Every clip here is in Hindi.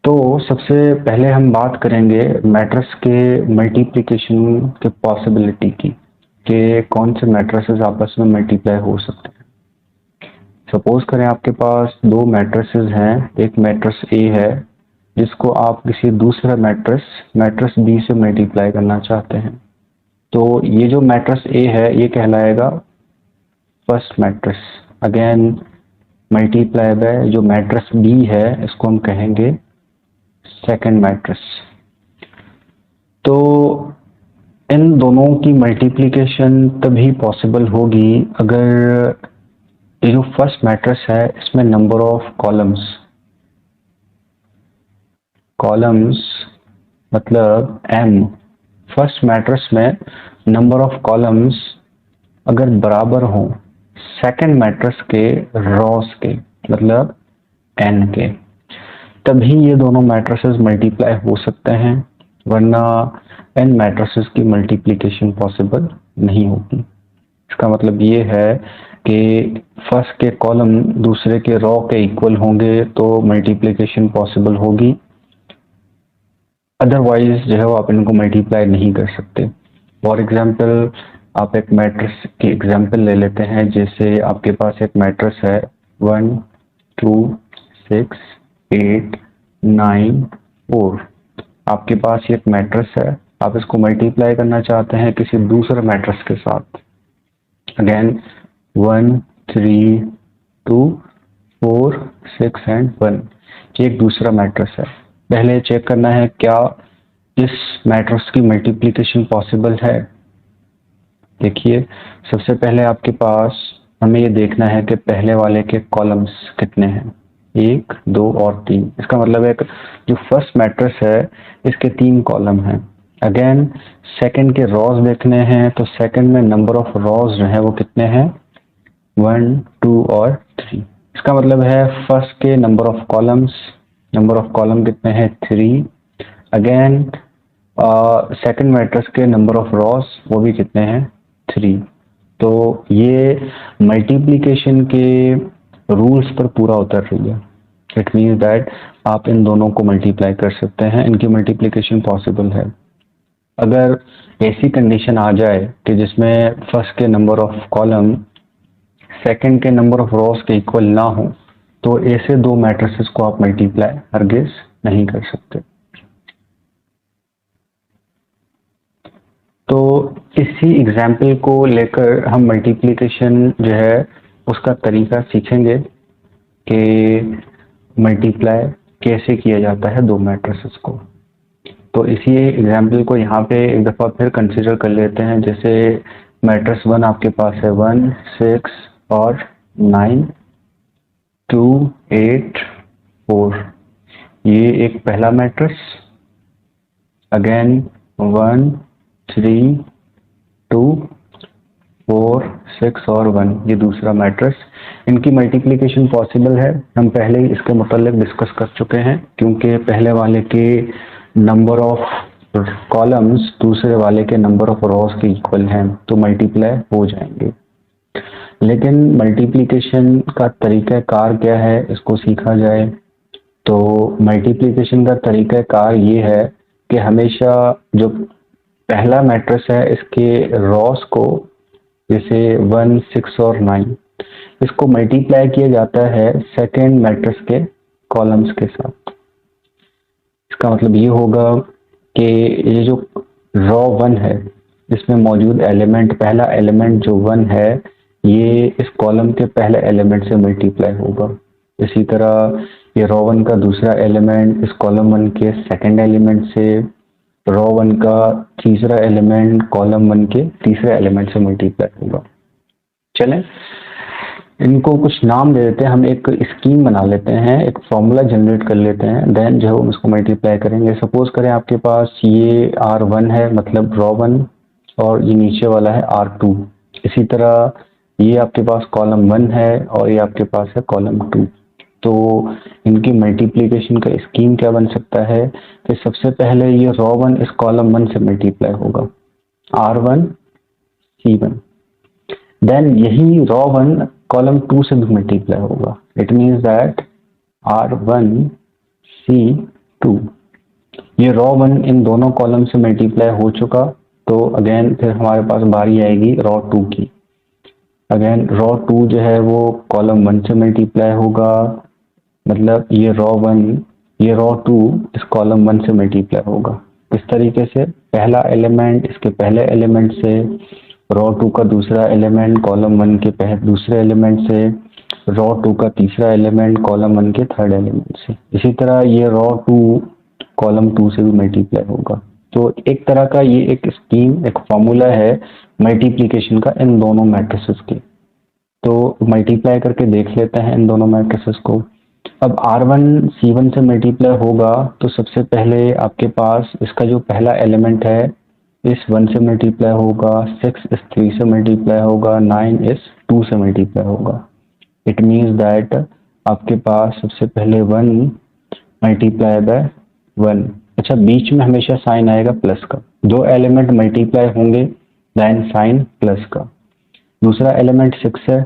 तो सबसे पहले हम बात करेंगे मैट्रिक्स के मल्टीप्लिकेशन के पॉसिबिलिटी की, कि कौन से मैट्रिसेस आपस में मल्टीप्लाई हो सकते हैं। सपोज करें आपके पास दो मैट्रिसेस हैं, एक मैट्रिक्स ए है जिसको आप किसी दूसरे मैट्रिक्स बी से मल्टीप्लाई करना चाहते हैं। तो ये जो मैट्रिक्स ए है ये कहलाएगा first matrix, again multiply by जो मैट्रिक्स बी है इसको हम कहेंगे सेकंड मैट्रिक्स। तो इन दोनों की मल्टीप्लिकेशन तभी पॉसिबल होगी अगर ये जो फर्स्ट मैट्रिक्स है इसमें नंबर ऑफ कॉलम्स मतलब m, फर्स्ट मैट्रिक्स में नंबर ऑफ कॉलम्स अगर बराबर हो सेकंड मैट्रिक्स के रॉस के मतलब n के, तभी ये दोनों मैट्रिसेस मल्टीप्लाई हो सकते हैं, वरना n मैट्रिसेस की मल्टीप्लिकेशन पॉसिबल नहीं होगी। इसका मतलब ये है कि फर्स्ट के कॉलम दूसरे के रॉ के इक्वल होंगे तो मल्टीप्लिकेशन पॉसिबल होगी, अदरवाइज जो है वो आप इनको मल्टीप्लाई नहीं कर सकते। फॉर एग्जांपल आप एक मैट्रिक्स की एग्जांपल ले लेते हैं, जैसे आपके पास एक मैट्रिक्स है 1 2 6 8 9 4। आपके पास ये एक मैट्रिक्स है, आप इसको मल्टीप्लाई करना चाहते हैं किसी दूसरे मैट्रिक्स के साथ, अगेन 1 3 2 4 6 एंड 1। ये एक दूसरा मैट्रिक्स है। पहले चेक करना है क्या इस मैट्रिक्स की मल्टीप्लिकेशन पॉसिबल है। देखिए, सबसे पहले आपके पास हमें ये देखना है कि पहले वाले के कॉलम्स कितने हैं, 1 2 और 3। इसका मतलब है जो फर्स्ट मैट्रिक्स है इसके 3 कॉलम हैं। अगेन सेकंड के रॉज देखने हैं, तो सेकंड में नंबर ऑफ रॉज जो है वो कितने हैं, 1 2 और 3। इसका मतलब है फर्स्ट के नंबर ऑफ कॉलम कितने हैं, 3। अगेन सेकंड मैट्रिक्स के नंबर ऑफ रॉज वो भी कितने हैं, 3। तो ये मल्टीप्लिकेशन के रूल्स पर पूरा उतर रही है। इट मीन्स दैट आप इन दोनों को मल्टीप्लाई कर सकते हैं, इनकी मल्टीप्लिकेशन पॉसिबल है। अगर ऐसी कंडीशन आ जाए कि जिसमें फर्स्ट के नंबर ऑफ कॉलम सेकंड के नंबर ऑफ रॉस के इक्वल ना हो, तो ऐसे दो मैट्रिसेस को आप मल्टीप्लाई हरगिज नहीं कर सकते। तो इसी एग्जाम्पल को लेकर हम मल्टीप्लिकेशन जो है उसका तरीका सीखेंगे कि मल्टीप्लाई कैसे किया जाता है दो मैट्रिसेस को। तो इसी एग्जाम्पल को यहाँ पे एक दफ़ा फिर कंसीडर कर लेते हैं। जैसे मैट्रिक्स 1 आपके पास है 1 6 और 9 2 8 4। ये एक पहला मैट्रिक्स, अगेन 1 3 2 4 6 और 1 ये दूसरा मैट्रिक्स। इनकी मल्टीप्लिकेशन पॉसिबल है, हम पहले ही इसके मुतालिक डिस्कस कर चुके हैं, क्योंकि पहले वाले के नंबर ऑफ कॉलम्स दूसरे वाले के नंबर ऑफ रॉस के इक्वल हैं, तो मल्टीप्लाई हो जाएंगे। लेकिन मल्टीप्लिकेशन का तरीका कार क्या है, इसको सीखा जाए तो मल्टीप्लिकेशन का तरीका कार ये है कि हमेशा जो पहला मैट्रिक्स है इसके रॉस को, जैसे 1 6 और 9, इसको मल्टीप्लाई किया जाता है सेकेंड मैट्रिक्स के कॉलम्स के साथ। इसका मतलब ये होगा कि ये जो रॉ 1 है इसमें मौजूद एलिमेंट, पहला एलिमेंट जो 1 है ये इस कॉलम के पहले एलिमेंट से मल्टीप्लाई होगा। इसी तरह ये रॉ 1 का दूसरा एलिमेंट इस कॉलम 1 के सेकंड एलिमेंट से, रॉ 1 का तीसरा एलिमेंट कॉलम 1 के तीसरे एलिमेंट से मल्टीप्लाई होगा। चलें इनको कुछ नाम दे देते हैं, हम एक स्कीम बना लेते हैं, एक फॉर्मूला जनरेट कर लेते हैं, देन जो है हम इसको मल्टीप्लाई करेंगे। सपोज करें आपके पास ये R1 है, मतलब रॉ 1, और ये नीचे वाला है R2। इसी तरह ये आपके पास कॉलम 1 है और ये आपके पास है कॉलम 2। तो इनकी मल्टीप्लिकेशन का स्कीम क्या बन सकता है कि सबसे पहले ये रॉ 1 इस कॉलम 1 से मल्टीप्लाई होगा, R1 C1। देन यही रॉ 1 कॉलम 2 से भी मल्टीप्लाई होगा। It means that R1 C 2। ये रॉ 1 इन दोनों कॉलम से मल्टीप्लाई हो चुका, तो अगेन फिर हमारे पास बारी आएगी रॉ 2 की। अगेन रॉ 2 जो है वो कॉलम 1 से मल्टीप्लाई होगा, मतलब ये रॉ 1, ये रॉ 2 इस कॉलम 1 से मल्टीप्लाई होगा। इस तरीके से पहला एलिमेंट इसके पहले एलिमेंट से, रॉ 2 का दूसरा एलिमेंट कॉलम 1 के दूसरे एलिमेंट से, रॉ 2 का तीसरा एलिमेंट कॉलम 1 के थर्ड एलिमेंट से। इसी तरह ये रॉ 2 कॉलम 2 से भी मल्टीप्लाई होगा। तो एक तरह का ये एक स्कीम, एक फॉर्मूला है मल्टीप्लिकेशन का इन दोनों मैट्रिसेस के। तो मल्टीप्लाई करके देख लेते हैं इन दोनों मैट्रिसेस को। अब R1 C1 से मल्टीप्लाई होगा तो सबसे पहले आपके पास इसका जो पहला एलिमेंट है इस 1 से मल्टीप्लाई होगा, 6 इस 3 से मल्टीप्लाई होगा, 9 इस 2 से मल्टीप्लाई होगा। इट मीन्स दैट आपके पास सबसे पहले 1 मल्टीप्लाई बाय 1। अच्छा, बीच में हमेशा साइन आएगा प्लस का, जो एलिमेंट मल्टीप्लाई होंगे देन साइन प्लस का। दूसरा एलिमेंट 6 है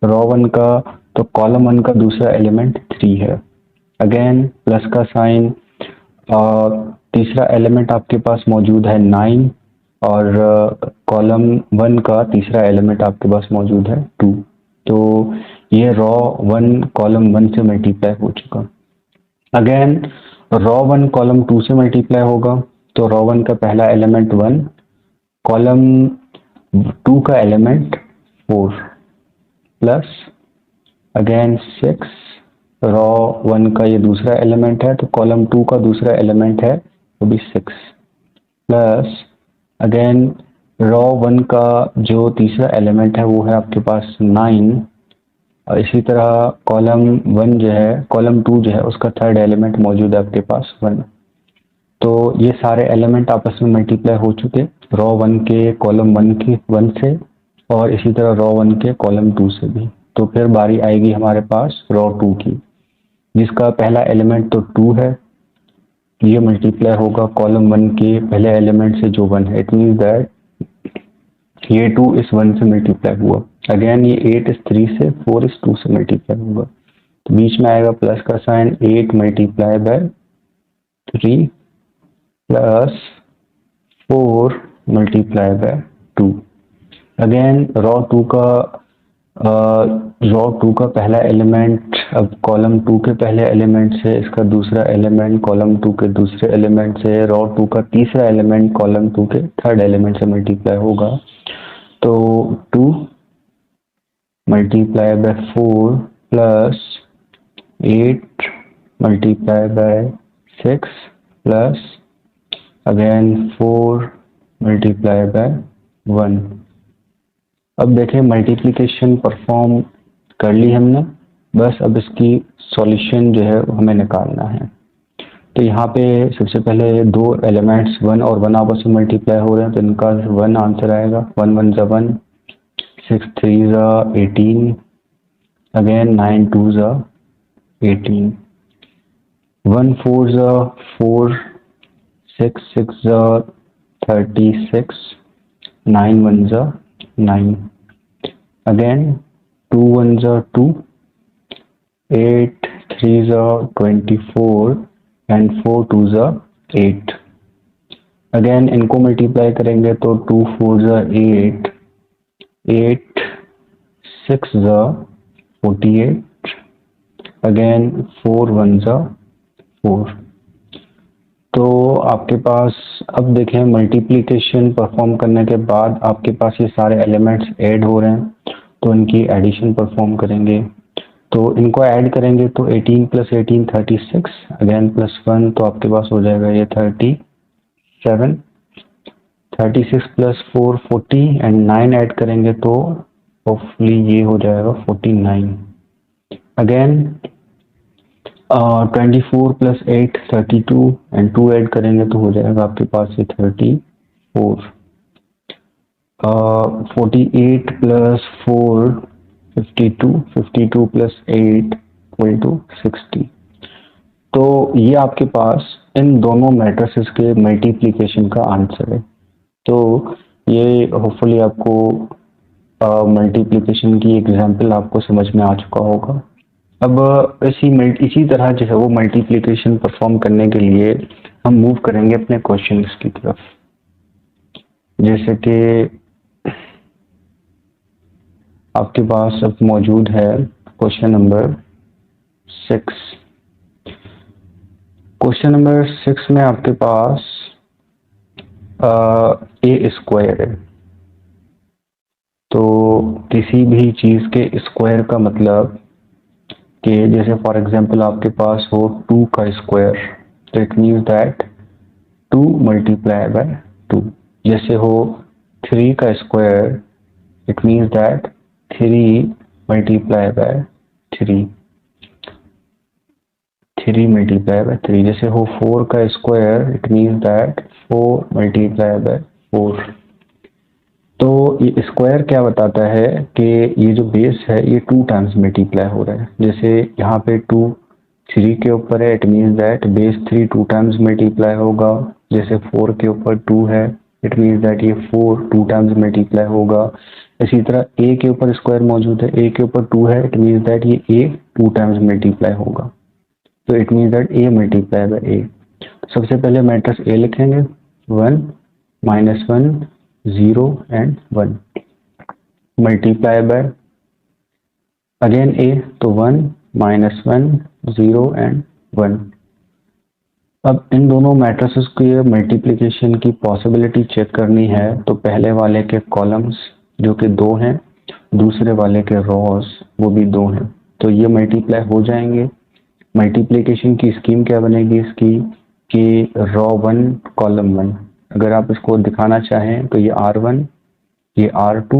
रॉ 1 का, तो कॉलम 1 का दूसरा एलिमेंट 3 है, अगेन प्लस का साइन। और तीसरा एलिमेंट आपके पास मौजूद है 9, और कॉलम 1 का तीसरा एलिमेंट आपके पास मौजूद है 2। तो ये रॉ 1 कॉलम 1 से मल्टीप्लाई हो चुका। अगेन रॉ 1 कॉलम 2 से मल्टीप्लाई होगा, तो रॉ 1 का पहला एलिमेंट 1, कॉलम 2 का एलिमेंट 4 प्लस अगेन 6, रॉ 1 का ये दूसरा एलिमेंट है, तो कॉलम 2 का दूसरा एलिमेंट है वो भी 6 प्लस अगेन रॉ 1 का जो तीसरा एलिमेंट है वो है आपके पास 9। और इसी तरह कॉलम 1 जो है, कॉलम 2 जो है उसका थर्ड एलिमेंट मौजूद है आपके पास 1। तो ये सारे एलिमेंट आपस में मल्टीप्लाई हो चुके रॉ 1 के कॉलम 1 के 1 से, और इसी तरह रॉ 1 के कॉलम 2 से भी। तो फिर बारी आएगी हमारे पास रॉ 2 की, जिसका पहला एलिमेंट तो 2 है, ये मल्टीप्लाई होगा कॉलम 1 के पहले एलिमेंट से जो 1 है। इट मीन्स दैट ये 2 इस 1 से मल्टीप्लाई हुआ। अगेन ये 8 इस 3 से, 4 इस 2 से मल्टीप्लाई होगा, तो बीच में आएगा प्लस का sign, 8 multiply by 3 plus 4 multiply by 2। Again row 2 का पहला एलिमेंट अब कॉलम 2 के पहले एलिमेंट से, इसका दूसरा एलिमेंट कॉलम 2 के दूसरे एलिमेंट से, रॉ 2 का तीसरा एलिमेंट कॉलम 2 के थर्ड एलिमेंट से मल्टीप्लाई होगा। तो 2 multiply by 4 plus 8 multiply bye 6 plus again 4 multiply bye 1। अब देखें मल्टीप्लिकेशन परफॉर्म कर ली हमने, बस अब इसकी सॉल्यूशन जो है हमें निकालना है। तो यहाँ पे सबसे पहले दो एलिमेंट्स 1 और 1 आपस में मल्टीप्लाई हो रहे हैं, तो इनका 1 आंसर आएगा, 1 1 ज़ा 1, 6 3 ज़ा 18, अगेन 9 2 ज़ा 18, 1 4 ज़ा 4, 6 6 ज़ा 36, 9 1 ज़ा 9, again 2 1 ज़ा 2, 8 3 ज़ा 24 and 4 2 ज़ा 8। अगेन इनको मल्टीप्लाई करेंगे तो 2 4 ज़ा 8, 8 6 ज़ा 48, अगेन 4 1 ज़ा 4। तो आपके पास अब देखें मल्टीप्लिकेशन परफॉर्म करने के बाद आपके पास ये सारे एलिमेंट्स ऐड हो रहे हैं, तो इनकी एडिशन परफॉर्म करेंगे। तो इनको ऐड करेंगे तो 18 प्लस 18 36, अगेन प्लस 1, तो आपके पास हो जाएगा ये 37, 36 प्लस 4 40 एंड 9 ऐड करेंगे तो होपफुली ये हो जाएगा 49। अगेन 24 प्लस 8 32 एंड 2 ऐड करेंगे तो हो जाएगा आपके पास ये 34। 48 प्लस 4 52, 52 प्लस 8 इक्वल टू 60। तो ये आपके पास इन दोनों मैट्रिसेस के मल्टीप्लिकेशन का आंसर है। तो ये होपफुली आपको मल्टीप्लिकेशन की एग्जाम्पल आपको समझ में आ चुका होगा। अब इसी तरह जो है वो मल्टीप्लिकेशन परफॉर्म करने के लिए हम मूव करेंगे अपने क्वेश्चंस की तरफ। जैसे कि आपके पास अब मौजूद है क्वेश्चन नंबर 6। क्वेश्चन नंबर 6 में आपके पास ए स्क्वायर है। तो किसी भी चीज के स्क्वायर का मतलब कि जैसे फॉर एग्जांपल आपके पास हो 2 का स्क्वायर, तो it means that 2 multiply by 2। जैसे हो 3 का square, it means that 3 multiply by 3, 3 multiply by 3। जैसे हो 4 का square, it means that 4 multiply bye 4। तो ये स्क्वायर क्या बताता है कि ये जो बेस है ये 2 टाइम्स मल्टीप्लाई हो रहा है। जैसे यहाँ पे 2 3 के ऊपर है, it means that base 3 2 times multiply होगा। जैसे 4 के ऊपर 2 है, इट मीन्स दैट ये 4 2 टाइम्स मल्टीप्लाई होगा। इसी तरह ए के ऊपर स्क्वायर मौजूद है, ए के ऊपर 2 है, इट मीन्स दैट ये ए 2 टाइम्स मल्टीप्लाई होगा। तो it means that A multiply by A. सबसे पहले मैट्रिक्स ए लिखेंगे, 1 -1 0 and 1 multiply by again A, तो 1 -1 0 एंड 1। अब इन दोनों मैट्रिसेस के मल्टीप्लिकेशन की पॉसिबिलिटी चेक करनी है, तो पहले वाले के कॉलम्स जो कि 2 हैं, दूसरे वाले के रोज वो भी 2 हैं, तो ये मल्टीप्लाई हो जाएंगे। मल्टीप्लिकेशन की स्कीम क्या बनेगी इसकी कि रो 1 कॉलम 1। अगर आप इसको दिखाना चाहें तो ये R1, ये R2,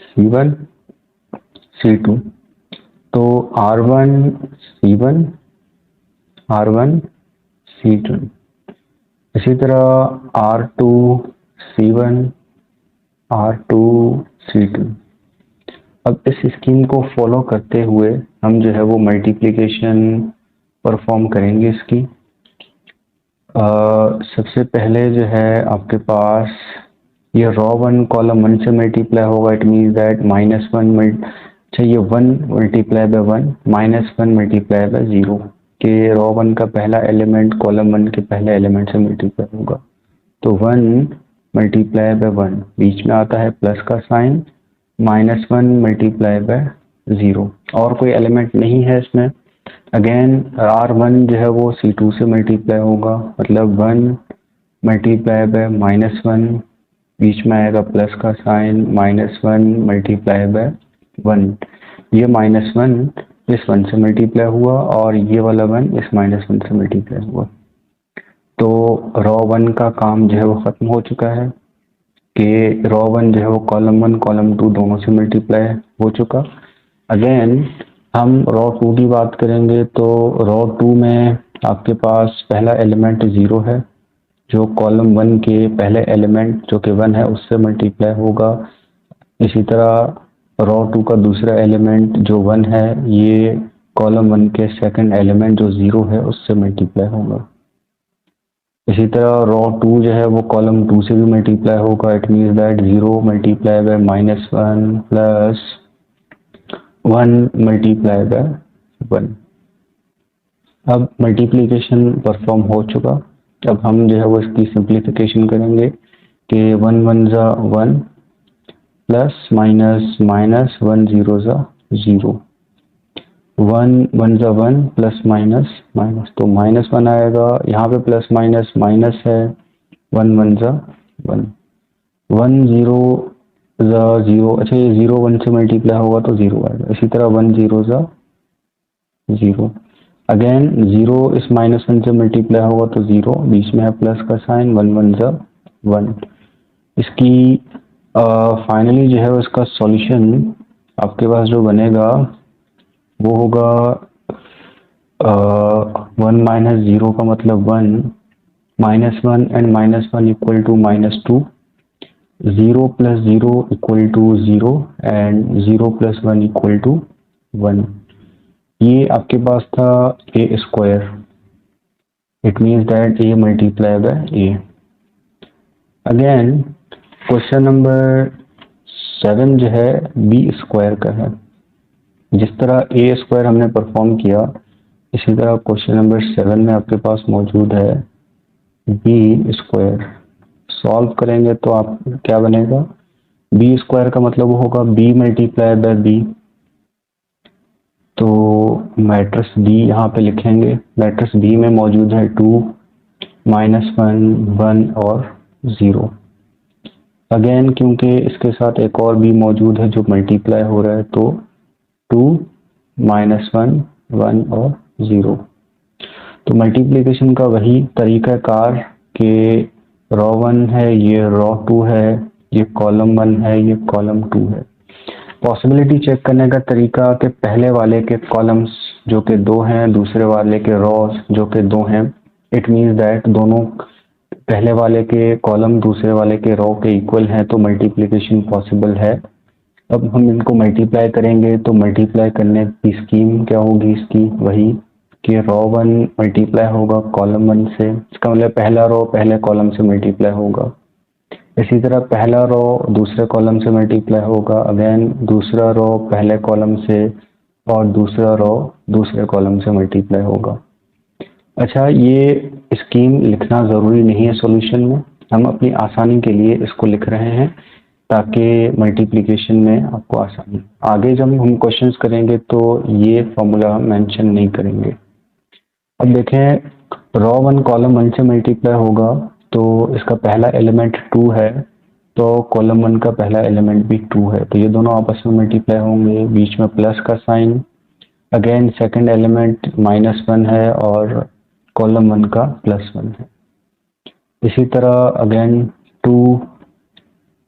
C1, C2। तो R1 C1, R1 C2। इसी तरह R2 C1, R2 C2। अब इस स्कीम को फॉलो करते हुए हम जो है वो मल्टीप्लिकेशन परफॉर्म करेंगे इसकी। सबसे पहले जो है आपके पास ये रो 1 कॉलम 1 से मल्टीप्लाई होगा, इट मीन्स दैट -1 अच्छा ये 1 मल्टीप्लाई बाय 1 -1 मल्टीप्लाई बाय 0 के रो 1 का पहला एलिमेंट कॉलम 1 के पहले एलिमेंट से मल्टीप्लाई होगा। तो 1 मल्टीप्लाई बाय 1, बीच में आता है प्लस का साइन, -1 मल्टीप्लाई बाय 0, और कोई एलिमेंट नहीं है इसमें। अगेन R1 जो है वो C2 से मल्टीप्लाई होगा, मतलब 1 मल्टीप्लाई बाय -1, बीच में आएगा प्लस का साइन, -1 मल्टीप्लाई बाय 1। ये -1 इस 1 से मल्टीप्लाई हुआ और ये वाला 1 इस -1 से मल्टीप्लाई हुआ। तो रो 1 का काम जो है वो खत्म हो चुका है कि रो 1 जो है वो कॉलम 1 कॉलम 2 दोनों से मल्टीप्लाई हो चुका। अगेन हम रो 2 की बात करेंगे, तो रो 2 में आपके पास पहला एलिमेंट 0 है, जो कॉलम 1 के पहले एलिमेंट जो कि 1 है उससे मल्टीप्लाई होगा। इसी तरह रो 2 का दूसरा एलिमेंट जो 1 है, ये कॉलम 1 के सेकंड एलिमेंट जो 0 है उससे मल्टीप्लाई होगा। इसी तरह रो 2 जो है वो कॉलम 2 से भी मल्टीप्लाई होगा, it means that 0 multiply by -1 plus 1 multiply bye 1। अब मल्टीप्लिकेशन परफॉर्म हो चुका। अब हम जो है वो इसकी सिंप्लीफिकेशन करेंगे कि 1 1 ज़ा 1 प्लस माइनस माइनस 1 0 ज़ा 0, 1 1 ज़ा 1 प्लस माइनस माइनस, तो -1 आएगा। यहाँ पे प्लस माइनस माइनस है, 1 1 ज़ा 1, 1 0 ज़ा 0, अच्छा ये 0 1 से मल्टीप्लाई होगा तो 0 आएगा। इसी तरह 1 0 ज़ा 0, अगेन 0 इस -1 से मल्टीप्लाई होगा तो 0, बीच में है प्लस का साइन, 1 1 ज़ा 1। इसकी फाइनली जो है उसका सॉल्यूशन आपके पास जो बनेगा वो होगा 1 माइनस 0 का मतलब 1, -1 and -1 equal to -2, 0 plus 0 equal to 0 and 0 plus 1 equal to 1। ये आपके पास था A square, it means that A multiply by A. Again question number 7 जो है बी स्क्वायर का है। जिस तरह ए स्क्वायर हमने परफॉर्म किया, इसी तरह क्वेश्चन नंबर 7 में आपके पास मौजूद है बी स्क्वायर। सॉल्व करेंगे तो आप क्या बनेगा, बी स्क्वायर का मतलब होगा बी मल्टीप्लाई बाय बी। तो मैट्रिक्स बी यहाँ पे लिखेंगे। मैट्रिक्स बी में मौजूद है 2, -1, 1 और 0। अगेन क्योंकि इसके साथ एक और बी मौजूद है जो मल्टीप्लाई हो रहा है, तो 2, -1, 1 और 0। तो मल्टीप्लिकेशन का वही तरीकाकार कि रो 1 है, ये रो 2 है, ये कॉलम 1 है, ये कॉलम 2 है। पॉसिबिलिटी चेक करने का तरीका कि पहले वाले के कॉलम्स जो कि 2 हैं, दूसरे वाले के रोज जो कि 2 हैं, इट मीन्स दैट दोनों पहले वाले के कॉलम दूसरे वाले के रो के इक्वल हैं, तो मल्टीप्लिकेशन पॉसिबल है। अब हम इनको मल्टीप्लाई करेंगे तो मल्टीप्लाई करने की स्कीम क्या होगी इसकी, वही कि रो 1 मल्टीप्लाई होगा कॉलम 1 से, इसका मतलब पहला रो पहले कॉलम से मल्टीप्लाई होगा। इसी तरह पहला रो दूसरे कॉलम से मल्टीप्लाई होगा, अगेन दूसरा रो पहले कॉलम से और दूसरा रो दूसरे कॉलम से मल्टीप्लाई होगा। अच्छा, ये स्कीम लिखना ज़रूरी नहीं है सॉल्यूशन में, हम अपनी आसानी के लिए इसको लिख रहे हैं ताकि मल्टीप्लिकेशन में आपको आसानी। आगे जब हम क्वेश्चंस करेंगे तो ये फॉर्मूला मेंशन नहीं करेंगे। अब देखें, रो 1 कॉलम 1 से मल्टीप्लाई होगा तो इसका पहला एलिमेंट 2 है, तो कॉलम 1 का पहला एलिमेंट भी 2 है, तो ये दोनों आपस में मल्टीप्लाई होंगे, बीच में प्लस का साइन। अगेन सेकंड एलिमेंट -1 है और कॉलम 1 का +1 है। इसी तरह अगेन 2,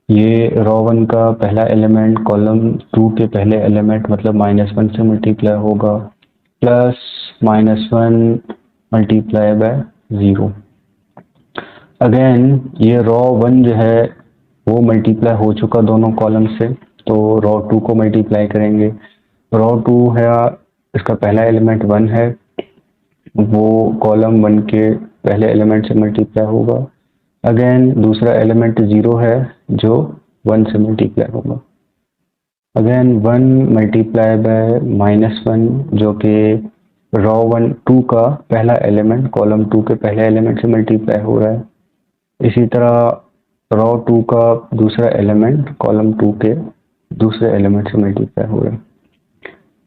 ये रो 1 का पहला एलिमेंट कॉलम 2 के पहले एलिमेंट मतलब -1 से मल्टीप्लाई होगा, प्लस -1 मल्टीप्लाई बाय 0। अगेन ये रो 1 जो है वो मल्टीप्लाई हो चुका दोनों कॉलम से, तो रो 2 को मल्टीप्लाई करेंगे। रो 2 है, इसका पहला एलिमेंट 1 है, वो कॉलम 1 के पहले एलिमेंट से मल्टीप्लाई होगा। अगेन दूसरा एलिमेंट 0 है जो 1 से मल्टीप्लाई होगा। अगेन 1 मल्टीप्लाई बाय -1 जो कि रो 2 का पहला एलिमेंट कॉलम 2 के पहले एलिमेंट से मल्टीप्लाई हो रहा है। इसी तरह रो 2 का दूसरा एलिमेंट कॉलम 2 के दूसरे एलिमेंट से मल्टीप्लाई हो रहा है।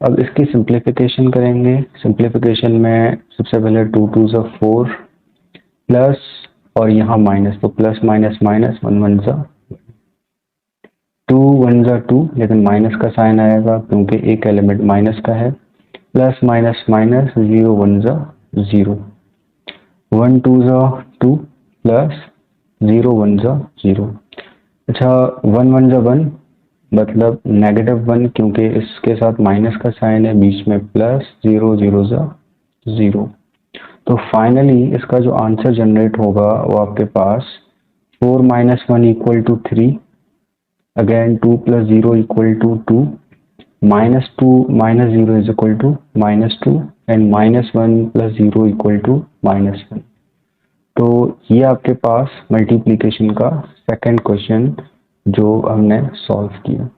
अब इसकी सिंप्लीफिकेशन करेंगे। सिंप्लीफिकेशन में सबसे पहले 2 2 ज़ा 4 प्लस और यहाँ माइनस, तो प्लस माइनस माइनस 1 1 ज़ा 2 1 ज़ा 2, लेकिन माइनस का साइन आएगा क्योंकि एक एलिमेंट माइनस का है। प्लस माइनस माइनस 0 1 ज़ा 0, 1 2 ज़ा 2 प्लस 0 1 ज़ा 0। अच्छा, 1 1 ज़ा 1 मतलब -1 क्योंकि इसके साथ माइनस का साइन है, बीच में प्लस 0 0 ज़ा 0। तो फाइनली इसका जो आंसर जनरेट होगा वो आपके पास 4 - 1 = 3, अगेन 2 + 0 = 2, -2 - 0 = -2 एंड -1 + 0 = -1। तो ये आपके पास मल्टीप्लिकेशन का सेकंड क्वेश्चन जो हमने सॉल्व किया।